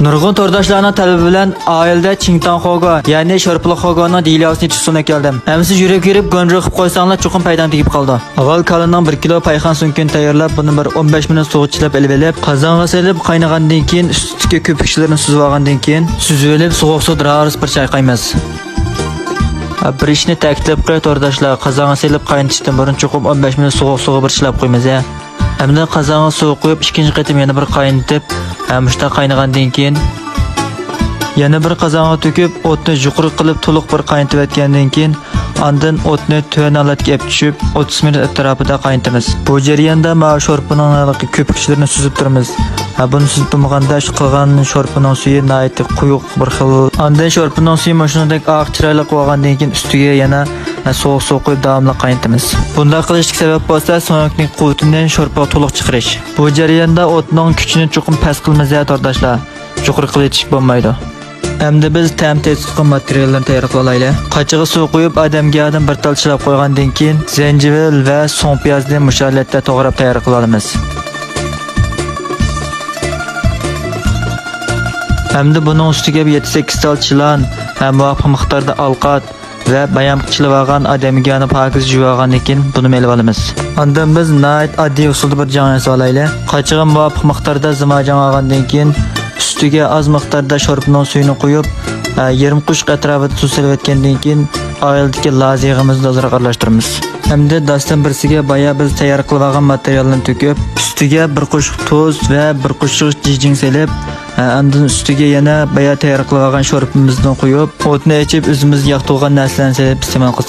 Nurg'un to'rdoshlarning talabi bilan oilada Chingtongxoga, ya'ni Sho'rpilxoganing dilyosini tushunib keldim. Hamsi yurib kirib go'njiq qilib qo'ysanglar cho'qim paydan tegib qoldi. Avval kalining 1 kilo payxon sunkini tayyorlab, buni bir 15 minut suvga ilib olib, qozonga solib qaynagandan keyin ustiga ko'pikchilarni suzib olgandan keyin suzib olib sovuq suvda raris bir chayqaymiz. Bir ishni ta'kidlab qo'y to'rdoshlar, qozonga solib qaynatishdan burun cho'qim 15 minut sovuq suvga bir chilab qo'ymiz. Hamda qozonga suv qo'yib, ikkinchi qatim yana bir qaynatib, hamishda qaynagandan keyin yana bir qozonga to'kib, o'tni yuqori qilib to'liq bir qaynatib etgandan keyin ondan o'tni tuvan holatga olib tushib 30 minut atrofida qaynatamiz. Bu jarayonda sho'rpining ko'pikchilarini suzib turamiz. Buni suzib turmaganda qilgan sho'rpining suyi nihoyatda quyuq bir xil. Ondan sho'rpining suyi mashunadek oq chiroyli qilgandan keyin ustiga yana sovuq suv qo'yib davomli qaynatamiz. Bunday qilishning sababi bo'lsa so'nggi quvvatidan sho'rpa to'liq chiqarish. Bu jarayonda o'tning kuchini cho'qim past qilmaymiz to'rdoshlar. Yuqori qilib bo'lmaydi. Hamda biz tam tezqin materiallarni tayyor qilaylik. Qachiga suv qo'yib, odamga bir tal chilab qo'ygandan keyin zanjivil va so'ng piyozni musholatda to'g'rab tayyor qilamiz. Hamda buning ustiga 7-8 tal chilan, muvofiq miqdorda alqat ve bayan qilib olgan odamga pokiz yuvib olgandan keyin buni melib olamiz. Ondan biz nihoyat oddiy usulda bir jon yasab olaylik. Qachiga muvofiq miqdorda zimojon olgandan keyin ustiga az miqdorda sho'rpining suyini qo'yib, yarim qush atrofida suv solib etgandan keyin oildagi laziyimizni o'zaro aralashtiramiz. Hamda dastan birsiga baya biz tayyor qilib olgan materialni to'kib, ustiga bir qo'shq tuz va bir qo'shq jijing solib, ondan ustiga yana baya tayyor qilib olgan sho'rpimizni qo'yib, o'tni ichib o'zimiz yoqtirgan narsalarni solib iste'mol qilsak